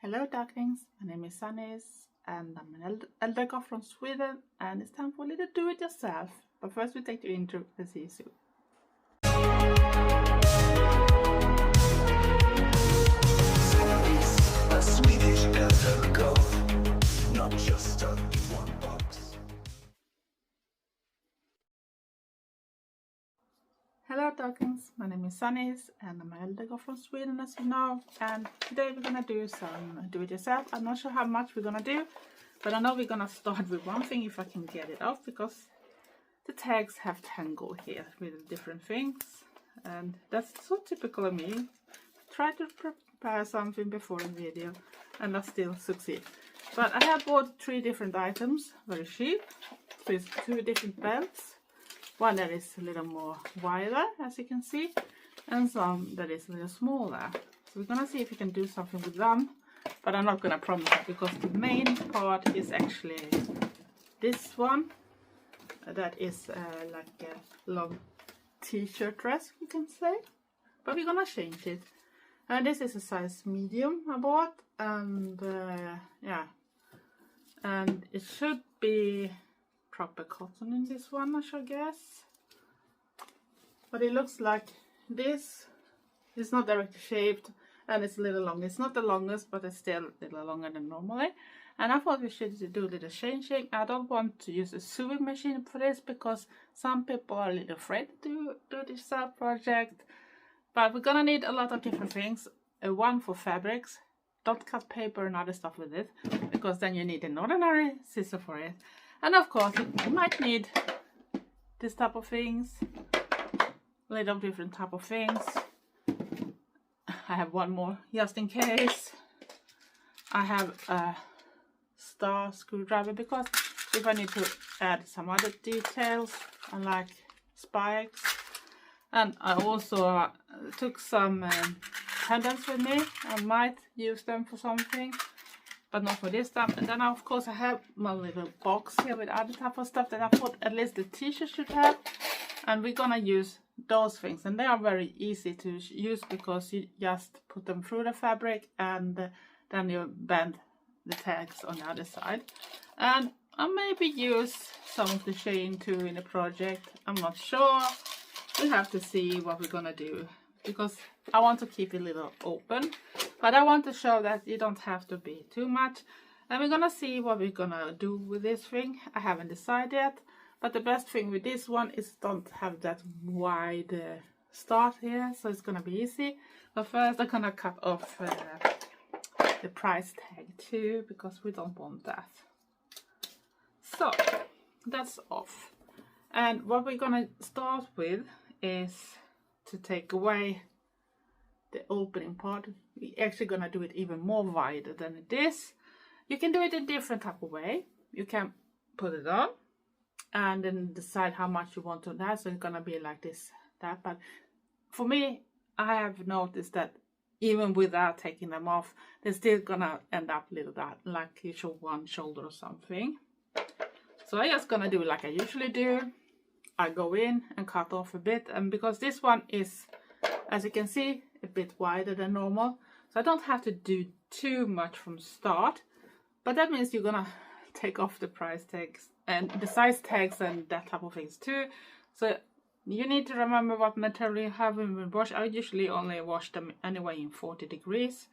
Hello ducklings, my name is Sanniz and I'm an Eldergoth from Sweden, and it's time for a little do-it-yourself. But first we take the intro and see you soon. Sanniz, a Swedish Eldergoth, not just a one box. Hello ducklings, my name is Sanniz and I'm an Eldergoth from Sweden, as you know, and today we're gonna do some do-it-yourself. I'm not sure how much we're gonna do, but I know we're gonna start with one thing if I can get it off, because the tags have tangled here with different things, and that's so typical of me. Try to prepare something before the video and I still succeed. But I have bought 3 different items, very cheap. So it's 2 different belts. One that is a little more wider, as you can see, and some that is a little smaller. So we're gonna see if we can do something with them, but I'm not gonna promise it, because the main part is actually this one. That is like a long t-shirt dress, you can say, but we're gonna change it. And this is a size medium I bought, and yeah, and it should be proper cotton in this one, I should guess. But it looks like this. It's not directly shaped, and it's a little long. It's not the longest, but it's still a little longer than normally. And I thought we should do a little changing. I don't want to use a sewing machine for this, because some people are a little afraid to do this side project. But we're gonna need a lot of different things. One for fabrics. Don't cut paper and other stuff with it, because then you need an ordinary scissor for it. And of course you might need this type of things. A little different type of things. I have one more just in case. I have a star screwdriver, because if I need to add some other details, and like spikes. And I also took some pendants with me. I might use them for something, but not for this time. And then of course I have my little box here with other type of stuff that I thought at least the t-shirt should have. And we're gonna use those things, and they are very easy to use, because you just put them through the fabric and then you bend the tags on the other side. And I'll maybe use some of the chain too in the project. I'm not sure. We'll have to see what we're gonna do, because I want to keep it a little open, but I want to show that you don't have to be too much. And we're gonna see what we're gonna do with this thing. I haven't decided yet, but the best thing with this one is don't have that wide start here, so it's gonna be easy. But first I'm gonna cut off the price tag too, because we don't want that. So that's off. And what we're gonna start with is to take away the opening part. We're actually gonna do it even more wider than it is. You can do it in different type of way. You can put it on and then decide how much you want to that, so it's gonna be like this, that. But for me, I have noticed that even without taking them off, they're still gonna end up a little that, like you show one shoulder or something. So I'm just gonna do like I usually do. I go in and cut off a bit, and because this one is, as you can see, a bit wider than normal, so I don't have to do too much from start. But that means you're gonna take off the price tags and the size tags and that type of things too. So you need to remember what material you have in the wash. I usually only wash them anyway in 40 degrees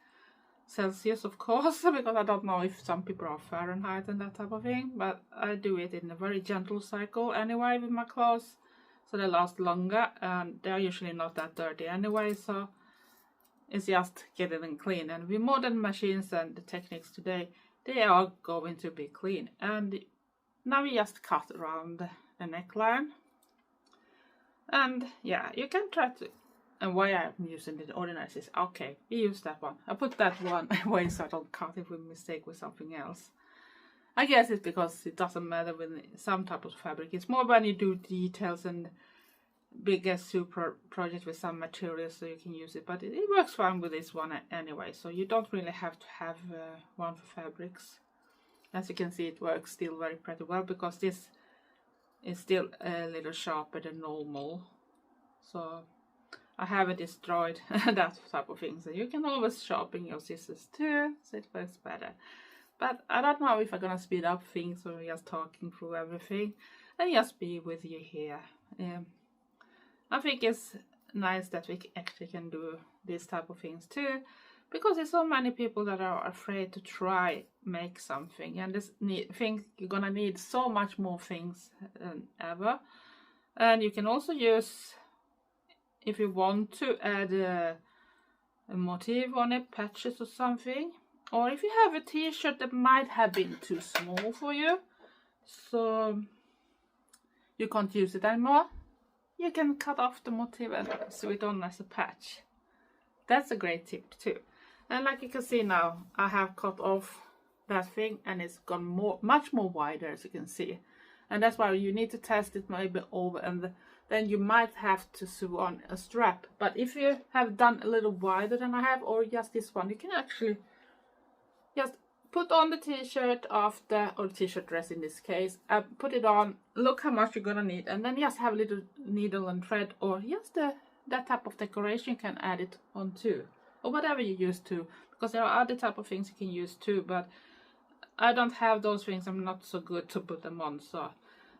Celsius, of course, because I don't know if some people are Fahrenheit and that type of thing, but I do it in a very gentle cycle anyway with my clothes, so they last longer, and they're usually not that dirty anyway, so it's just getting them clean. And with modern machines and the techniques today, they are going to be clean. And now we just cut around the neckline, and yeah, you can try to. And why I'm using the ordinary is, okay, we use that one. I put that one away so I don't cut it with mistake with something else. I guess it's because it doesn't matter with some type of fabric. It's more when you do details and bigger super projects with some materials, so you can use it. But it works fine with this one anyway, so you don't really have to have one for fabrics. As you can see, it works still very pretty well, because this is still a little sharper than normal. So I have it destroyed, that type of thing. So you can always sharpen your scissors too, so it works better. But I don't know if I'm gonna speed up things or just talking through everything and just be with you here. I think it's nice that we actually can do these type of things too, because there's so many people that are afraid to try make something, and think you're gonna need so much more things than ever. And you can also use, if you want to, add a motif on it, patches or something, or if you have a t-shirt that might have been too small for you, so you can't use it anymore, you can cut off the motif and sew it on as a patch. That's a great tip too. And like you can see now, I have cut off that thing and it's gone much more wider, as you can see. And that's why you need to test it maybe over, and then you might have to sew on a strap. But if you have done a little wider than I have, or just this one, you can actually just put on the t-shirt after, or t-shirt dress in this case, put it on, look how much you're gonna need, and then just have a little needle and thread, or just that type of decoration, you can add it on too, or whatever you use to, because there are other type of things you can use too, but I don't have those things, I'm not so good to put them on. So,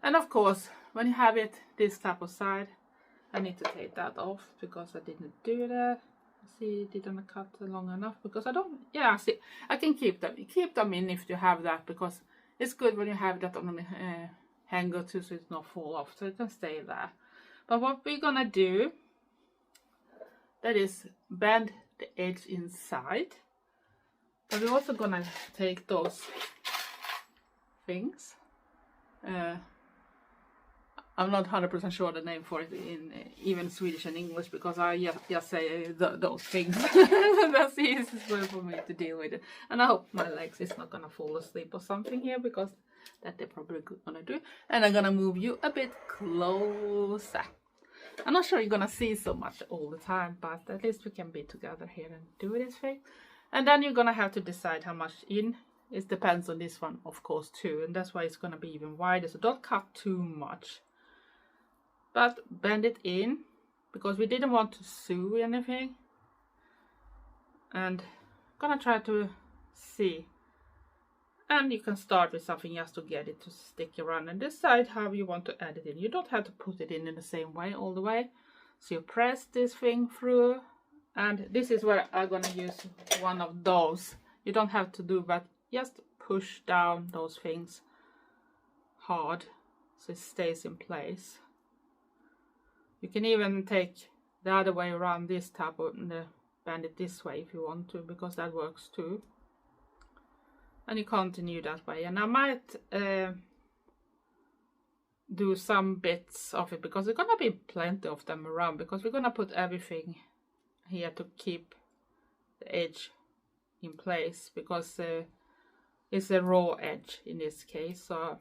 and of course when you have it this type of side, I need to take that off because I didn't do that. See, didn't cut long enough, because I don't, yeah, see, I can keep them in if you have that, because it's good when you have that on the hanger too, so it's not fall off, so it can stay there. But what we're gonna do, that is bend the edge inside, but we're also gonna take those things, I'm not 100% sure the name for it in even Swedish and English, because I just say those things. That's the easiest way for me to deal with it. And I hope my legs is not gonna fall asleep or something here, because that they're probably gonna do. And I'm gonna move you a bit closer. I'm not sure you're gonna see so much all the time, but at least we can be together here and do this thing. And then you're gonna have to decide how much in. It depends on this one, of course, too, and that's why it's gonna be even wider. So don't cut too much, but bend it in, because we didn't want to sew anything. And gonna try to see. And you can start with something just to get it to stick around, and decide how you want to add it in. You don't have to put it in the same way all the way. So you press this thing through, and this is where I'm gonna use one of those. You don't have to do, but just push down those things hard so it stays in place. You can even take the other way around this type of bend it this way if you want to, because that works too. And you continue that way. And I might do some bits of it, because there's gonna be plenty of them around, because we're gonna put everything here to keep the edge in place, because it's a raw edge in this case, so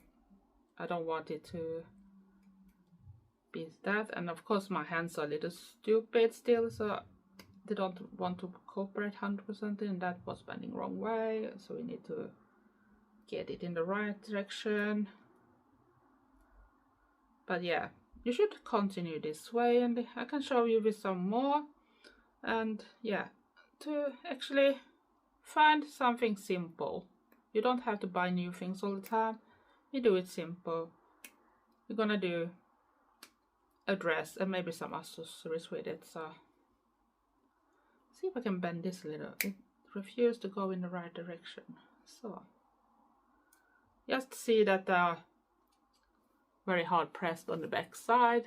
I don't want it to be that. And of course my hands are a little stupid still, so they don't want to cooperate 100%, and that was bending wrong way, so we need to get it in the right direction. But yeah, you should continue this way, and I can show you with some more. And yeah, to actually find something simple. You don't have to buy new things all the time. You do it simple. You're gonna do a dress and maybe some accessories with it. So see if I can bend this a little. It refused to go in the right direction. So just see that they are very hard pressed on the back side,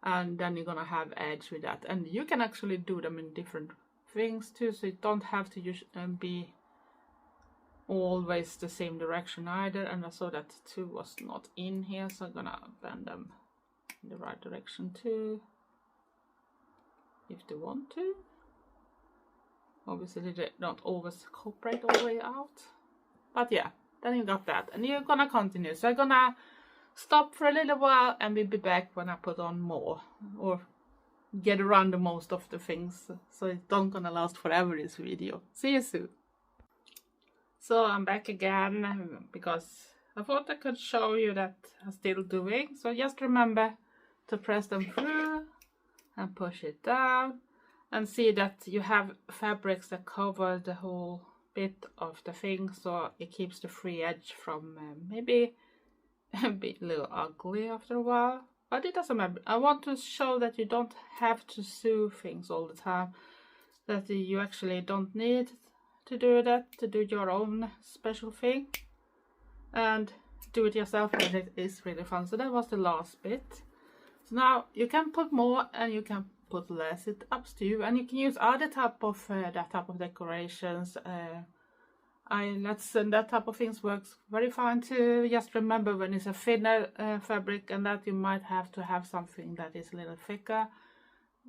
and then you're gonna have edge with that. And you can actually do them in different things too, so you don't have to use be always the same direction either. And I saw that 2 was not in here, so I'm gonna bend them in the right direction too, if they want to. Obviously they don't always cooperate all the way out, but yeah, then you got that, and you're gonna continue. So I'm gonna stop for a little while, and we'll be back when I put on more, or get around the most of the things, so it's not gonna last forever, this video. See you soon. So I'm back again, because I thought I could show you that I'm still doing. So just remember to press them through, and push it down, and see that you have fabrics that cover the whole bit of the thing, so it keeps the free edge from maybe be a little ugly after a while, but it doesn't matter. I want to show that you don't have to sew things all the time, that you actually don't need to do that, to do your own special thing, and do it yourself, and it is really fun. So that was the last bit. So now you can put more and you can put less, it's up to you, and you can use other type of that type of decorations. That type of things works very fine too. Just remember, when it's a thinner fabric and that, you might have to have something that is a little thicker,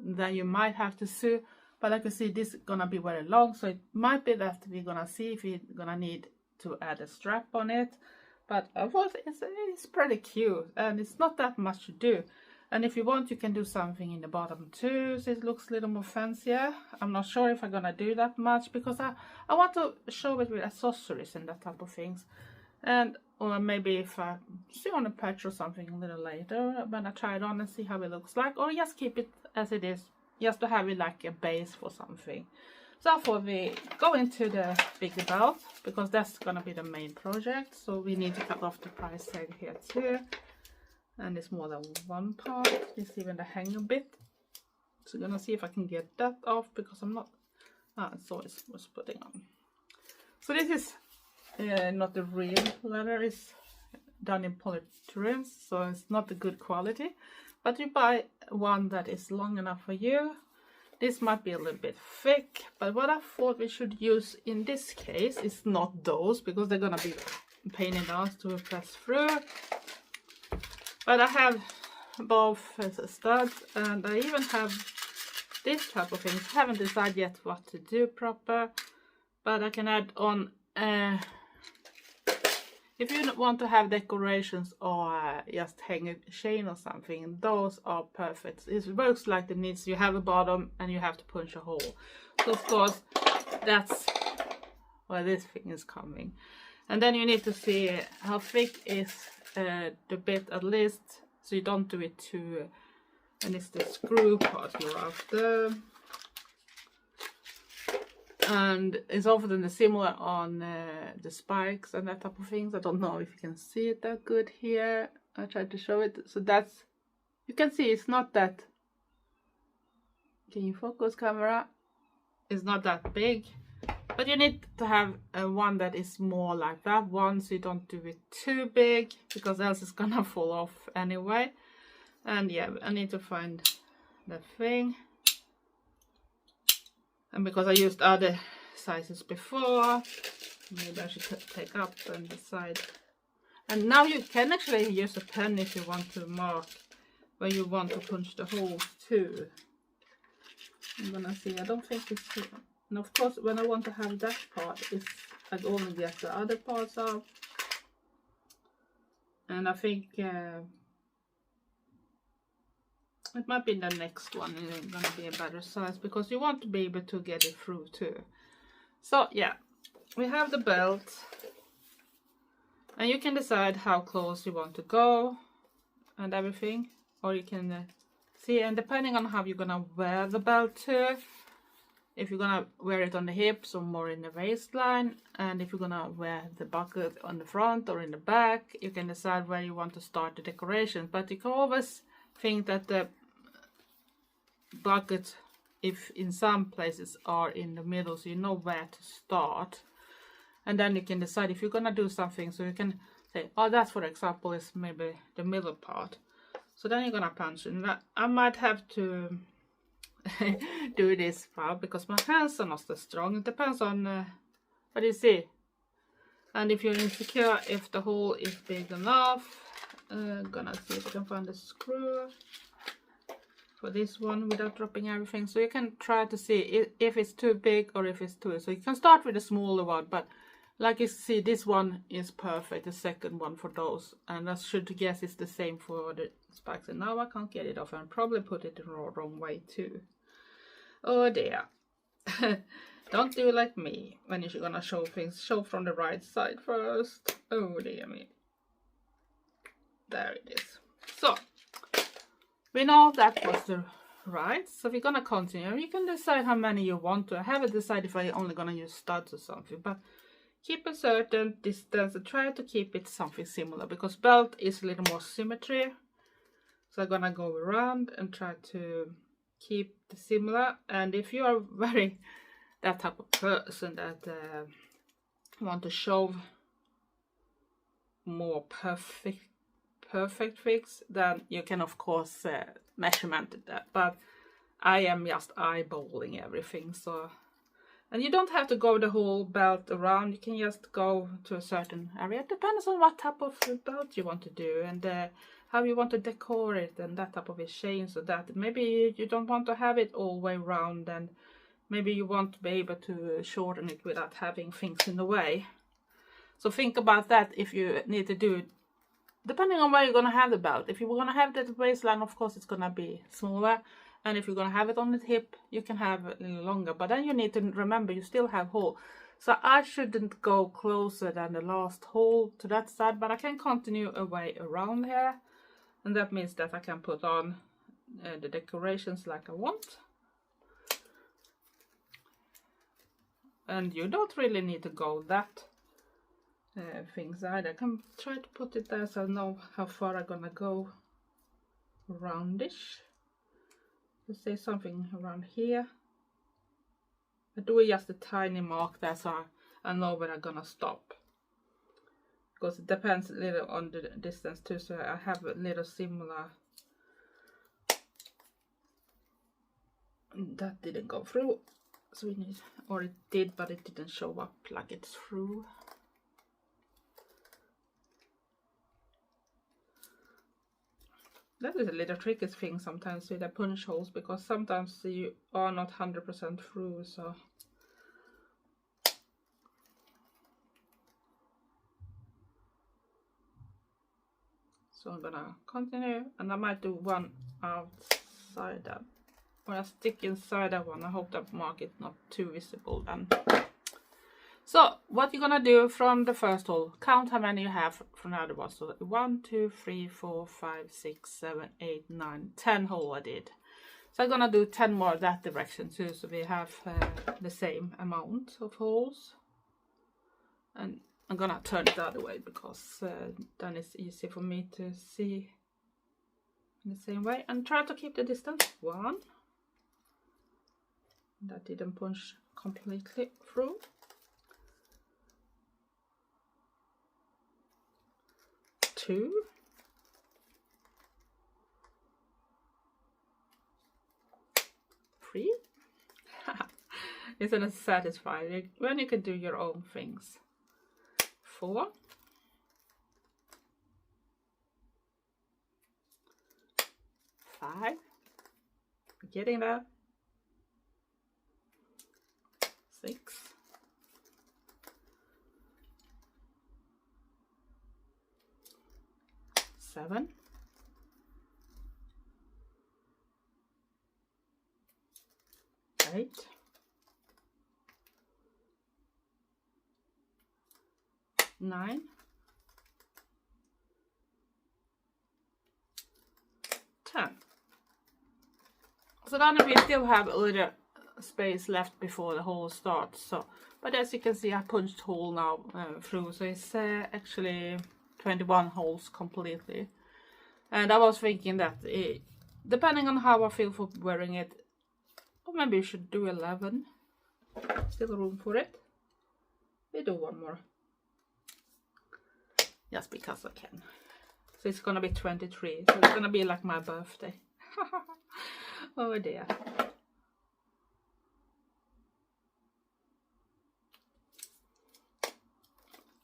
that you might have to sew. But like you see, this is gonna be very long, so it might be that we're gonna see if we're gonna need to add a strap on it. But I thought it's pretty cute, and it's not that much to do. And if you want, you can do something in the bottom too, so it looks a little more fancier. I'm not sure if I'm gonna do that much, because I want to show it with accessories and that type of things. And or maybe if I see on a patch or something a little later when I try it on and see how it looks like, or just keep it as it is, just to have it like a base for something. So I thought we go into the bigger belt, because that's gonna be the main project. So we need to cut off the price tag here too. And it's more than one part. It's even the hanger bit. So I'm gonna see if I can get that off, because I'm not. It's always was putting on. So this is not the real leather. It's done in polyurethane, so it's not the good quality. But you buy one that is long enough for you. This might be a little bit thick, but what I thought we should use in this case is not those, because they're gonna be a pain in the ass to press through. But I have both as a stud, and I even have this type of things. I haven't decided yet what to do proper, but I can add on, if you want to have decorations or just hang a chain or something, those are perfect. It works like the needs. You have a bottom and you have to punch a hole. So of course, that's where this thing is coming. And then you need to see how thick is the bit, at least, so you don't do it too, and it's the screw part you're after. And it's often similar on the spikes and that type of things. I don't know if you can see it that good here. I tried to show it. So that's, you can see it's not that, can you focus camera? It's not that big. But you need to have one that is more like that one, so you don't do it too big, because else it's gonna fall off anyway. And yeah, I need to find the thing. And because I used other sizes before, maybe I should take up and decide. And now you can actually use a pen if you want to mark where you want to punch the holes too. I'm gonna see, I don't think it's here. And of course, when I want to have that part, I'd only get the other parts out. And I think it might be the next one, and it's gonna be a better size, because you want to be able to get it through too. So yeah, we have the belt, and you can decide how close you want to go and everything, or you can see, and depending on how you're gonna wear the belt too. If you're gonna wear it on the hips or more in the waistline, and if you're gonna wear the bucket on the front or in the back, you can decide where you want to start the decoration. But you can always think that the bucket, if in some places, are in the middle, so you know where to start. And then you can decide if you're gonna do something, so you can say, oh, that's, for example, is maybe the middle part. So then you're gonna punch in that. I might have to do this far, because my hands are not so strong. It depends on what you see, and if you're insecure if the hole is big enough. Gonna see if I can find a screw for this one without dropping everything, so you can try to see if it's too big or if it's too, so you can start with a smaller one, but like you see, this one is perfect, the second one for those, and I should guess it's the same for the spikes. And now I can't get it off, and probably put it the wrong way too. Oh dear. Don't do like me when you're gonna show things. Show from the right side first. Oh dear me. There it is. So we know that was the Right, so we're gonna continue. You can decide how many you want to. I haven't decided if I'm only gonna use studs or something, but keep a certain distance and try to keep it something similar, because belt is a little more symmetry. So I'm gonna go around and try to keep the similar. And if you are very that type of person that want to show more perfect fix, then you can of course measurement that. But I am just eyeballing everything, so. And you don't have to go the whole belt around, you can just go to a certain area. It depends on what type of belt you want to do and how you want to decor it and that type of a change. So that maybe you don't want to have it all the way around, and maybe you want to be able to shorten it without having things in the way. So think about that if you need to do it, depending on where you're going to have the belt. If you're going to have that waistline, of course it's going to be smaller. And if you're going to have it on the hip, you can have it a little longer. But then you need to remember you still have hole. So I shouldn't go closer than the last hole to that side. But I can continue a way around here. And that means that I can put on the decorations like I want. And you don't really need to go that things either. I can try to put it there so I know how far I'm going to go roundish. Let's say something around here. I do just a tiny mark there so I know where I'm gonna stop. Because it depends a little on the distance too, so I have a little similar. That didn't go through, so we need, or it did, but it didn't show up like it's through. That is a little tricky thing sometimes with the punch holes, because sometimes you are not 100% through, so. So I'm gonna continue, and I might do one outside that. When I stick inside that one, I hope that mark is not too visible then. So what you're gonna do from the first hole, count how many you have from the other one. So 1, 2, 3, 4, 5, 6, 7, 8, 9, 10 hole I did. So I'm gonna do 10 more that direction too, so we have the same amount of holes. And I'm gonna turn it the other way because then it's easy for me to see in the same way. And try to keep the distance. 1. That didn't punch completely through. 2. 3. Isn't it satisfying when you can do your own things? 4. 5. Getting there. 6. 7. 8. 9. 10. So then we still have a little space left before the hole starts. So, but as you can see, I punched hole now through, so it's actually 21 holes completely. And I was thinking that depending on how I feel for wearing it, or maybe you should do 11. Still room for it. We do one more. Just because I can. So it's gonna be 23. So it's gonna be like my birthday. Oh dear.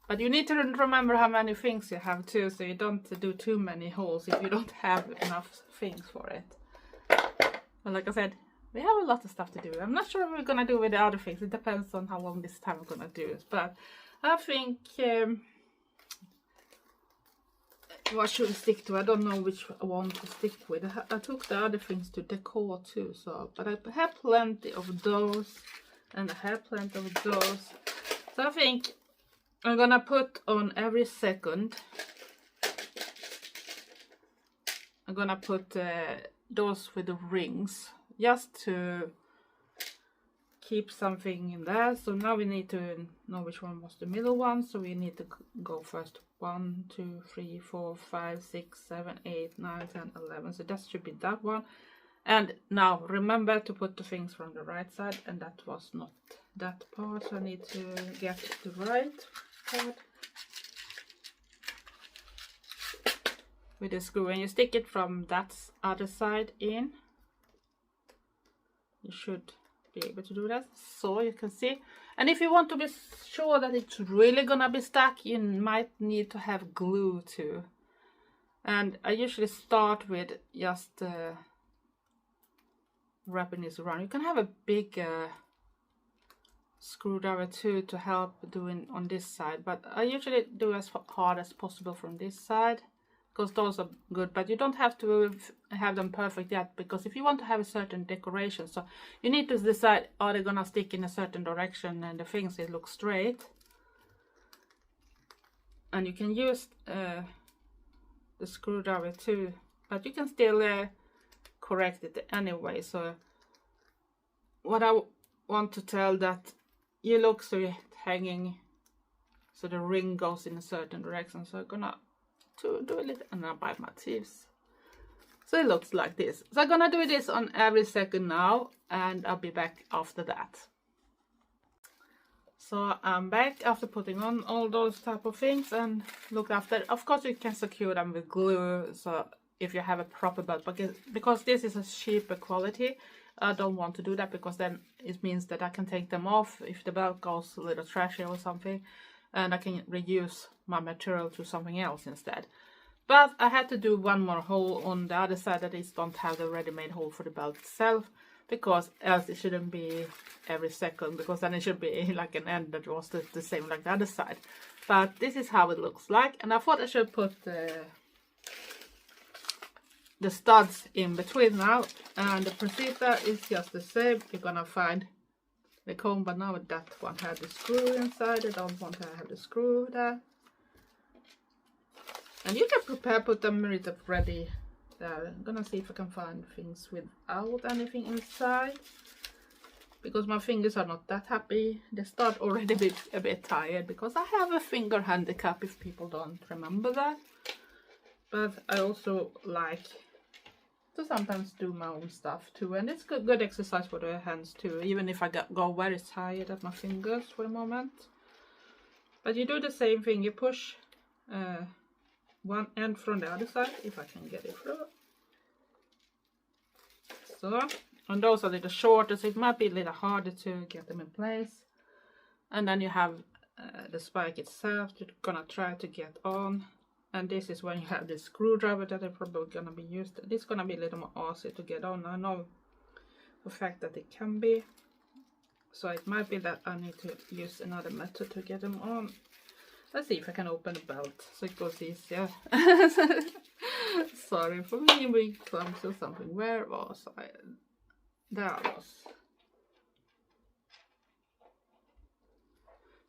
But you need to remember how many things you have too, so you don't do too many holes if you don't have enough things for it. But like I said, we have a lot of stuff to do. I'm not sure what we're gonna do with the other things. It depends on how long this time we're gonna do it. But I think what should we stick to? I don't know which one to stick with. I took the other things to decor too, so but I have plenty of those and I have plenty of those. So I think I'm gonna put on every second. I'm gonna put those with the rings, just to keep something in there. So now we need to know which one was the middle one, so we need to go first 1 2 3 4 5 6 7 8 9 10 11, so that should be that one. And now remember to put the things from the right side, and that was not that part, so I need to get the right part with the screw, and you stick it from that other side in. You should be able to do that, so you can see. And if you want to be sure that it's really gonna be stuck, you might need to have glue too. And I usually start with just wrapping this around. You can have a big screwdriver too to help doing on this side, but I usually do as hard as possible from this side, because those are good, but you don't have to have them perfect yet, because if you want to have a certain decoration, so you need to decide, are they gonna stick in a certain direction and the things it looks straight. And you can use the screwdriver too, but you can still correct it anyway. So what I want to tell that you look so you're hanging, so the ring goes in a certain direction. So I'm gonna to do a little, and I bite my teeth, so it looks like this. So I'm gonna do this on every second now, and I'll be back after that. So I'm back after putting on all those type of things and look after. Of course you can secure them with glue, so if you have a proper belt, because this is a cheaper quality, I don't want to do that, because then it means that I can take them off if the belt goes a little trashy or something, and I can reuse my material to something else instead. But I had to do one more hole on the other side that is don't have the ready-made hole for the belt itself, because else it shouldn't be every second, because then it should be like an end that was the same like the other side. But this is how it looks like, and I thought I should put the studs in between now, and the procedure is just the same. You're gonna find the comb, but now that one had the screw inside, I don't want to have the screw there. And you can put them ready there. I'm gonna see if I can find things without anything inside, because my fingers are not that happy. They start already a bit tired, because I have a finger handicap, if people don't remember that. But I also like to sometimes do my own stuff too, and it's good exercise for the hands too, even if I go very tired at my fingers for a moment. But you do the same thing, you push one end from the other side, if I can get it through. So, and those are a little shorter, so it might be a little harder to get them in place. And then you have the spike itself, you're gonna try to get on. And this is when you have the screwdriver that are probably gonna be used. This is gonna be a little more easy to get on. I know for a fact that it can be. So it might be that I need to use another method to get them on. Let's see if I can open the belt so it goes easier. Sorry for me being clumsy or something. Where was I? There I was.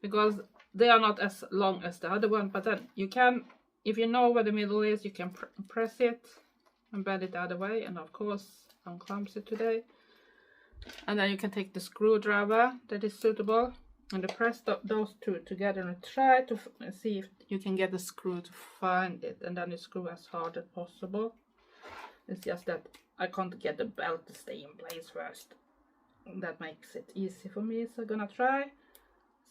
Because they are not as long as the other one, but then you can, if you know where the middle is, you can press it and bend it the other way. And of course, I'm clumsy today. And then you can take the screwdriver that is suitable and press those two together and try to see if you can get the screw to find it. And then you screw as hard as possible. It's just that I can't get the belt to stay in place first. That makes it easy for me, so I'm gonna try.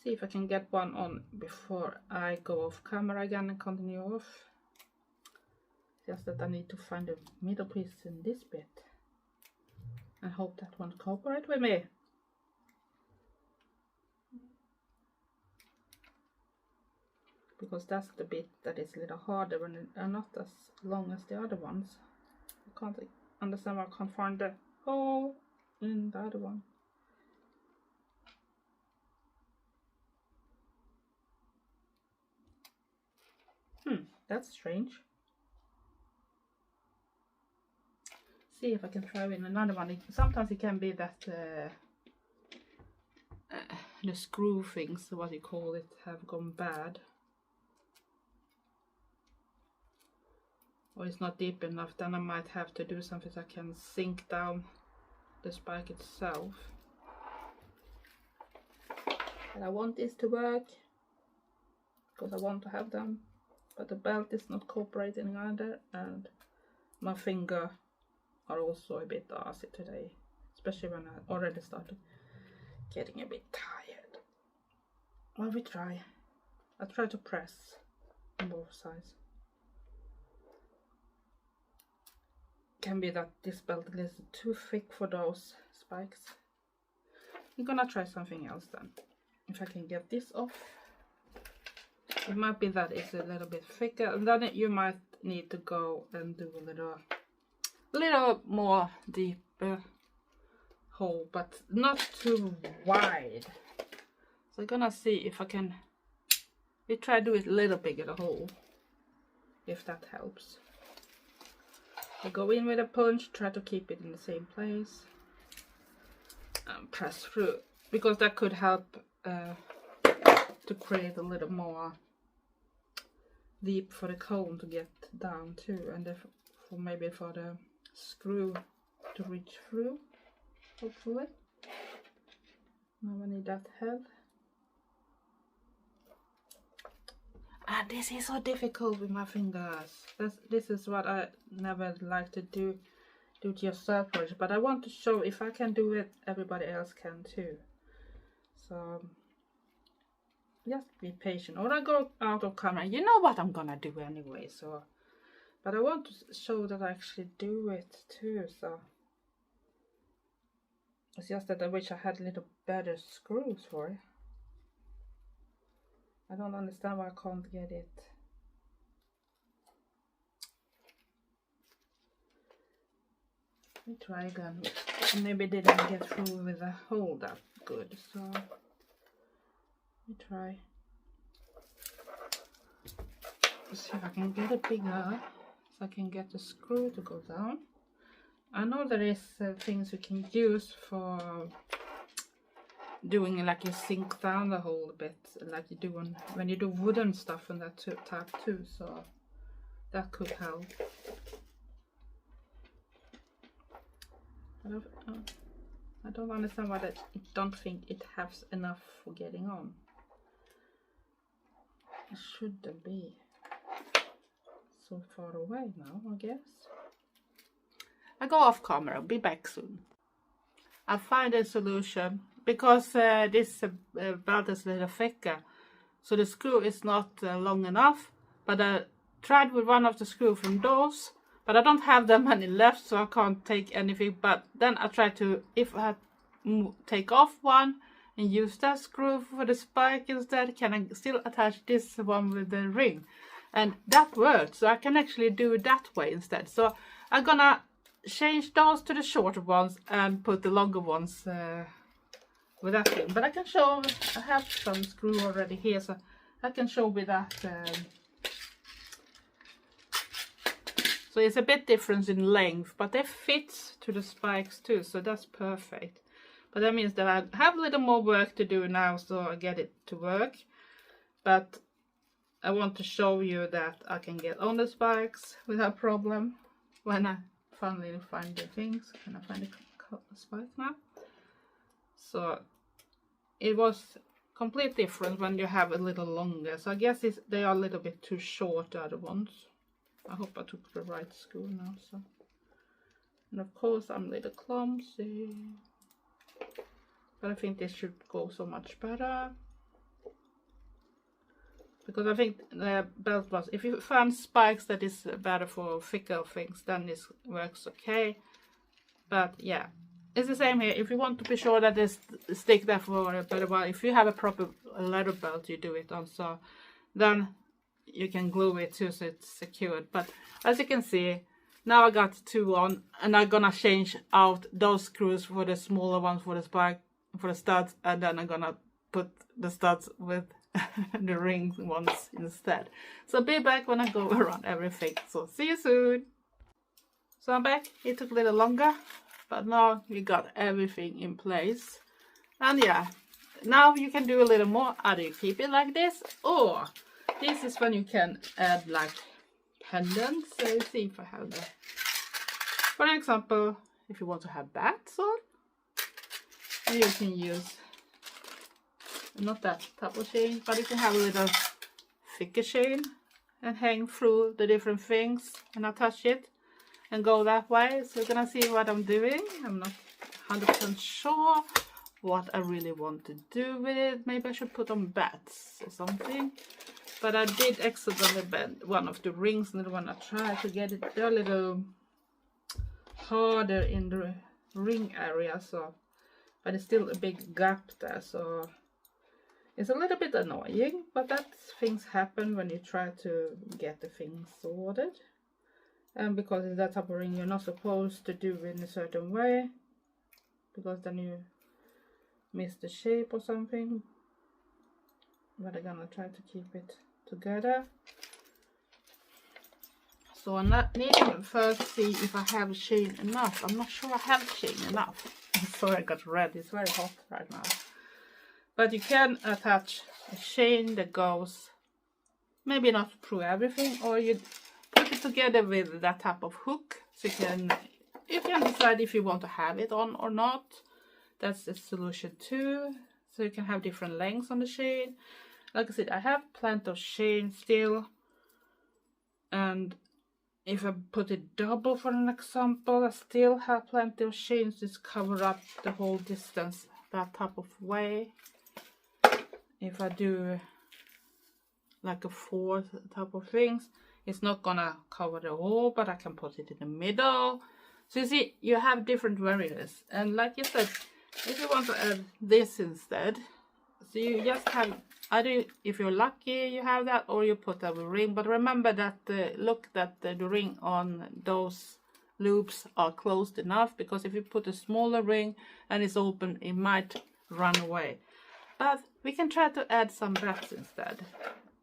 See if I can get one on before I go off camera again and continue off. Just that I need to find the middle piece in this bit. I hope that won't cooperate with me. Because that's the bit that is a little harder and are not as long as the other ones. I can't understand why I can't find the hole in the other one. That's strange. See if I can throw in another one. Sometimes it can be that the screw things, what you call it, have gone bad. or it's not deep enough, then I might have to do something so I can sink down the spike itself. And I want this to work because I want to have them, but the belt is not cooperating either, and my finger are also a bit arsy today, especially when I already started getting a bit tired. Well, we try. I try to press on both sides. Can be that this belt is too thick for those spikes. I'm gonna try something else then. If I can get this off. It might be that it's a little bit thicker, and then you might need to go and do a little more deeper hole, but not too wide. So I'm gonna see if I can try to do it a little bigger, the hole, if that helps. I go in with a punch, try to keep it in the same place, and press through, because that could help to create a little more deep for the cone to get down too, and for maybe for the screw to reach through, hopefully. Now I need that head. And this is so difficult with my fingers. This is what I never like to do it yourself, but I want to show if I can do it, everybody else can too. So just be patient, or I go out of camera. You know what I'm gonna do anyway. So, but I want to show that I actually do it too. So it's just that I wish I had a little better screws for it. I don't understand why I can't get it. Let me try again. Maybe didn't get through with the hole that good. So let me try. Let's see if I can get it bigger, so I can get the screw to go down. I know there is things you can use for doing, like you sink down the hole a bit, like you do when you do wooden stuff and that type too, so that could help. I don't understand why I don't think it has enough for getting on. It shouldn't be so far away now, I guess. I go off camera, be back soon. I'll find a solution, because this belt is a little thicker, so the screw is not long enough, but I tried with one of the screws from those, but I don't have that many left, so I can't take anything. But then I tried to, if I take off one and use that screw for the spike instead, can I still attach this one with the ring? And that worked, so I can actually do it that way instead. So I'm gonna change those to the shorter ones and put the longer ones with that thing. But I can show, I have some screw already here, so I can show with that. So it's a bit different in length, but they fit to the spikes too, so that's perfect. But that means that I have a little more work to do now, so I get it to work. But I want to show you that I can get on the spikes without problem when I finally find the things. Can I find the spike now? So it was completely different when you have a little longer. So I guess they are a little bit too short, the other ones. I hope I took the right screw now. So, and of course I'm a little clumsy, but I think this should go so much better. Because I think the belt was, if you find spikes that is better for thicker things, then this works okay. But yeah, it's the same here. If you want to be sure that this stick there for a better while, if you have a proper leather belt you do it on, so then you can glue it too, so it's secured. But as you can see, now I got two on, and I'm gonna change out those screws for the smaller ones for the spike, for the studs, and then I'm gonna put the studs with the ring ones instead. So be back when I go around everything. So see you soon. So I'm back. It took a little longer, but now we got everything in place. And yeah, now you can do a little more. Either you keep it like this, or this is when you can add like pendants. So let's see if I have that. For example, if you want to have bats on, you can use not that type of chain, but you can have a little thicker chain and hang through the different things and attach it and go that way. So you're gonna see what I'm doing. I'm not 100% sure what I really want to do with it. Maybe I should put on bats or something. But I did accidentally bend one of the rings, and when I tried to get it a little harder in the ring area, so but it's still a big gap there, so it's a little bit annoying, but that things happen when you try to get the things sorted. And because it's that type of ring, you're not supposed to do it in a certain way, because then you miss the shape or something. But I'm gonna try to keep it together. So I'm not needing to first see if I have chain enough. I'm not sure I have chain enough. Sorry, I got red. It's very hot right now. But you can attach a chain that goes maybe not through everything, or you put it together with that type of hook. So you can decide if you want to have it on or not. That's the solution too. So you can have different lengths on the chain. Like I said, I have plenty of chain still, and if I put it double for an example, I still have plenty of chains to cover up the whole distance that type of way. If I do like a fourth type of things, it's not gonna cover the whole, but I can put it in the middle. So you see, you have different variants, and like you said, if you want to add this instead, so you just have either, if you're lucky, you have that, or you put a ring. But remember that look that the ring on those loops are closed enough, because if you put a smaller ring and it's open, it might run away. But we can try to add some bats instead.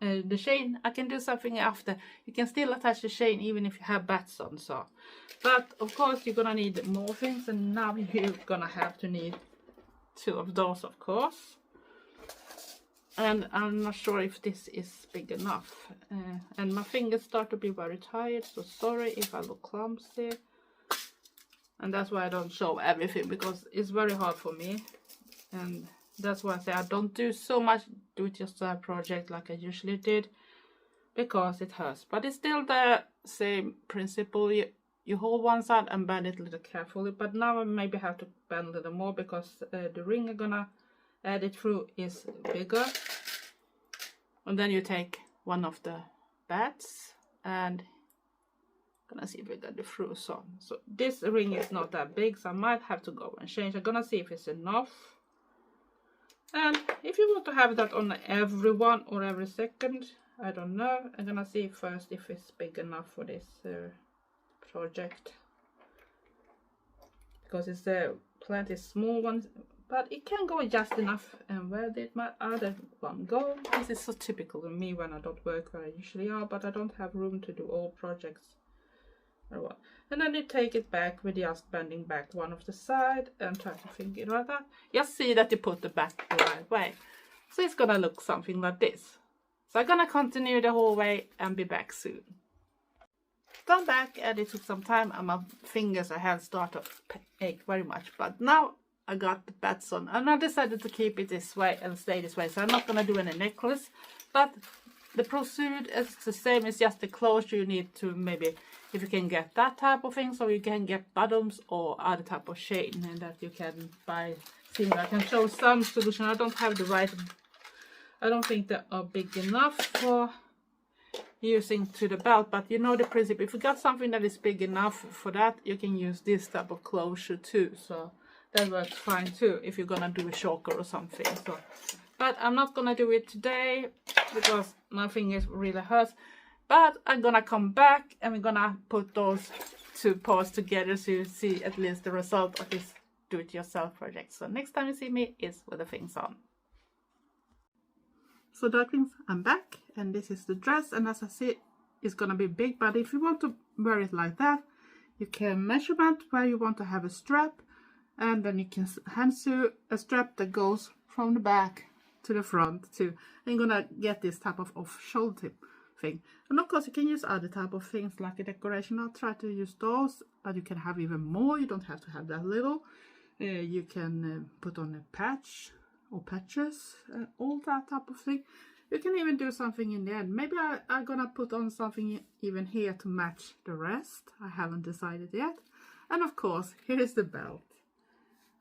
The chain, I can do something after. You can still attach the chain even if you have bats on. So, but of course you're gonna need more things, and now you're gonna have to need 2 of those, of course. And I'm not sure if this is big enough. And my fingers start to be very tired, so sorry if I look clumsy. And that's why I don't show everything, because it's very hard for me. And that's why I say I don't do so much do-it-yourself project like I usually did, because it hurts. But it's still the same principle. You hold one side and bend it a little carefully. But now I maybe have to bend a little more, because the ring I'm gonna add it through is bigger. And then you take one of the bats and gonna see if we got it through. So this ring is not that big, so I might have to go and change. I'm gonna see if it's enough. And if you want to have that on every one or every second, I don't know. I'm gonna see first if it's big enough for this project, because it's plenty small ones, but it can go just enough. And where did my other one go? This is so typical of me when I don't work where I usually are, but I don't have room to do all projects. And then you take it back with just bending back one of the side and try to figure it like that. Just see that you put the back the right way. So it's gonna look something like this. So I'm gonna continue the whole way and be back soon. Come back, and it took some time, and my fingers and hands start to ache very much. But now I got the bats on, and I decided to keep it this way and stay this way. So I'm not gonna do any necklace, but the procedure is the same. It's just the closure you need to, maybe if you can get that type of thing, so you can get bottoms or other type of chain, and that you can buy. See, I can show some solution. I don't have the right, I don't think they are big enough for using to the belt, but you know the principle. If you got something that is big enough for that, you can use this type of closure too, so that works fine too if you're gonna do a choker or something. So, but I'm not gonna do it today because my fingers really hurts. But I'm gonna come back and we're gonna put those 2 parts together, so you see at least the result of this do-it-yourself project. So next time you see me is with the things on. So darklings, I'm back, and this is the dress, and as I see, it's gonna be big, but if you want to wear it like that, you can measurement where you want to have a strap, and then you can hand sew a strap that goes from the back to the front too. And you're gonna get this type of off shoulder tip. thing. And of course you can use other type of things like a decoration. I'll try to use those, but you can have even more. You don't have to have that little. You can put on a patch or patches, all that type of thing. You can even do something in the end. Maybe I'm gonna put on something even here to match the rest. I haven't decided yet. And of course, here is the belt.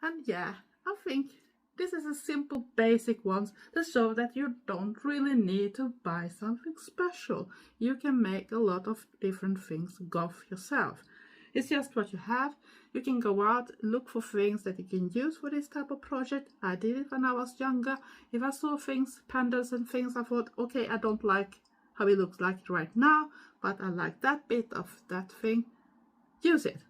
And yeah, I think this is a simple basic ones to show that you don't really need to buy something special. You can make a lot of different things goth yourself. It's just what you have. You can go out, look for things that you can use for this type of project. I did it when I was younger. If I saw things, pandas and things, I thought, okay, I don't like how it looks like right now, but I like that bit of that thing. Use it.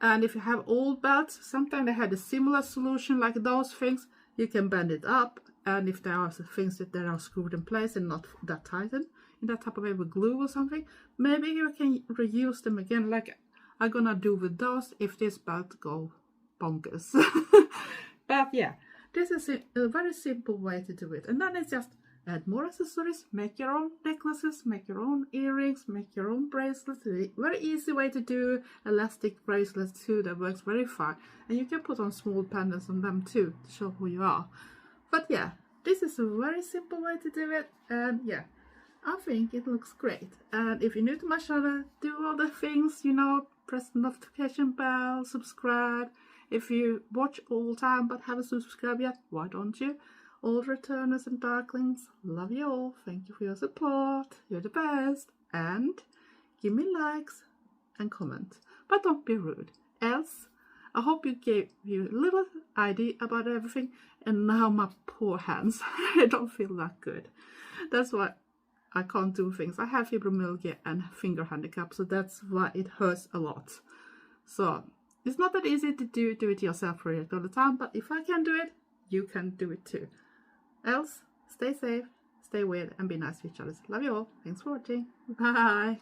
And if you have old belts, sometimes they had a similar solution like those things. You can bend it up, and if there are things that are screwed in place and not that tightened in that type of way with glue or something, maybe you can reuse them again, like I'm gonna do with those if this belt go bonkers. But yeah, this is a very simple way to do it. And then it's just add more accessories, make your own necklaces, make your own earrings, make your own bracelets. Very easy way to do elastic bracelets too, that works very fine. And you can put on small pandas on them too to show who you are. But yeah, this is a very simple way to do it, and yeah, I think it looks great. And if you're new to my channel, do all the things, you know, press the notification bell, subscribe. If you watch all the time but haven't subscribed yet, why don't you? All returners and darklings, love you all. Thank you for your support. You're the best. And give me likes and comment. But don't be rude. Else, I hope you gave you a little idea about everything. And now my poor hands, I don't feel that good. That's why I can't do things. I have fibromyalgia and finger handicap, so that's why it hurts a lot. So it's not that easy to do it yourself for all the time. But if I can do it, you can do it too. Else, stay safe, stay weird, and be nice to each other. Love you all. Thanks for watching. Bye.